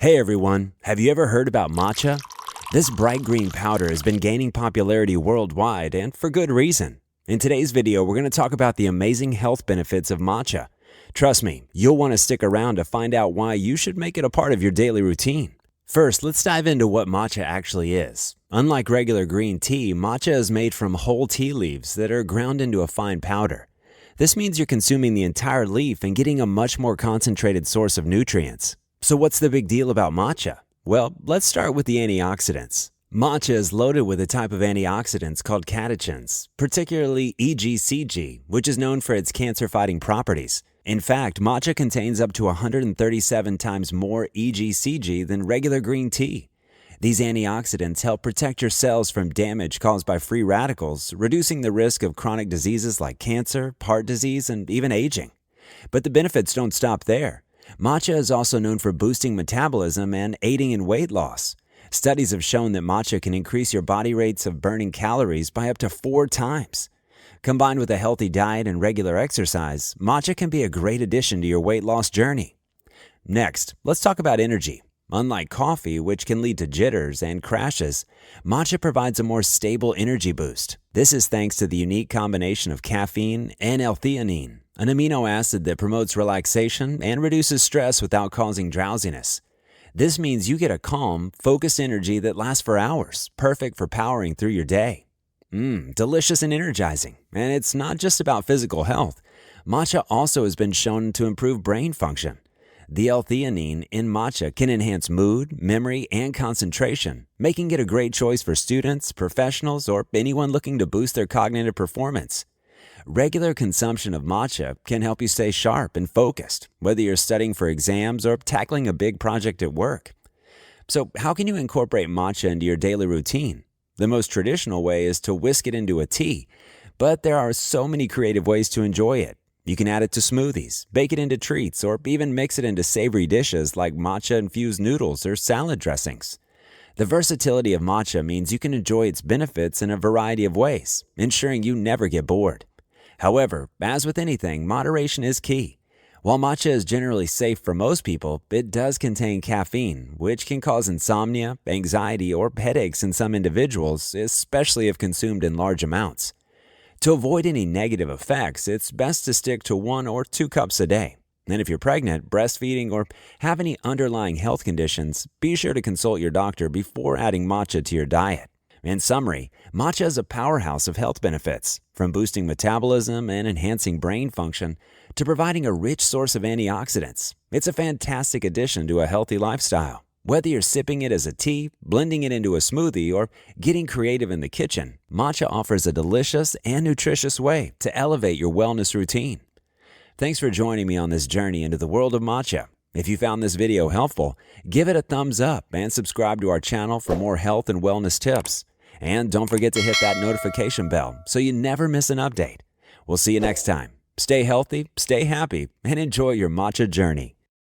Hey everyone, have you ever heard about matcha? This bright green powder has been gaining popularity worldwide and for good reason. In today's video, we're going to talk about the amazing health benefits of matcha. Trust me, you'll want to stick around to find out why you should make it a part of your daily routine. First, let's dive into what matcha actually is. Unlike regular green tea, matcha is made from whole tea leaves that are ground into a fine powder. This means you're consuming the entire leaf and getting a much more concentrated source of nutrients. So what's the big deal about matcha? Well, let's start with the antioxidants. Matcha is loaded with a type of antioxidants called catechins, particularly EGCG, which is known for its cancer-fighting properties. In fact, matcha contains up to 137 times more EGCG than regular green tea. These antioxidants help protect your cells from damage caused by free radicals, reducing the risk of chronic diseases like cancer, heart disease, and even aging. But the benefits don't stop there. Matcha is also known for boosting metabolism and aiding in weight loss. Studies have shown that matcha can increase your body rates of burning calories by up to 4 times. Combined with a healthy diet and regular exercise, matcha can be a great addition to your weight loss journey. Next, let's talk about energy. Unlike coffee, which can lead to jitters and crashes, matcha provides a more stable energy boost. This is thanks to the unique combination of caffeine and L-theanine, an amino acid that promotes relaxation and reduces stress without causing drowsiness. This means you get a calm, focused energy that lasts for hours, perfect for powering through your day. Delicious and energizing. And it's not just about physical health. Matcha also has been shown to improve brain function. The L-theanine in matcha can enhance mood, memory, and concentration, making it a great choice for students, professionals, or anyone looking to boost their cognitive performance. Regular consumption of matcha can help you stay sharp and focused, whether you're studying for exams or tackling a big project at work. So, how can you incorporate matcha into your daily routine? The most traditional way is to whisk it into a tea, but there are so many creative ways to enjoy it. You can add it to smoothies, bake it into treats, or even mix it into savory dishes like matcha-infused noodles or salad dressings. The versatility of matcha means you can enjoy its benefits in a variety of ways, ensuring you never get bored. However, as with anything, moderation is key. While matcha is generally safe for most people, it does contain caffeine, which can cause insomnia, anxiety, or headaches in some individuals, especially if consumed in large amounts. To avoid any negative effects, it's best to stick to 1 or 2 cups a day. And if you're pregnant, breastfeeding, or have any underlying health conditions, be sure to consult your doctor before adding matcha to your diet. In summary, matcha is a powerhouse of health benefits, from boosting metabolism and enhancing brain function to providing a rich source of antioxidants. It's a fantastic addition to a healthy lifestyle. Whether you're sipping it as a tea, blending it into a smoothie, or getting creative in the kitchen, matcha offers a delicious and nutritious way to elevate your wellness routine. Thanks for joining me on this journey into the world of matcha. If you found this video helpful, give it a thumbs up and subscribe to our channel for more health and wellness tips. And don't forget to hit that notification bell so you never miss an update. We'll see you next time. Stay healthy, stay happy, and enjoy your matcha journey.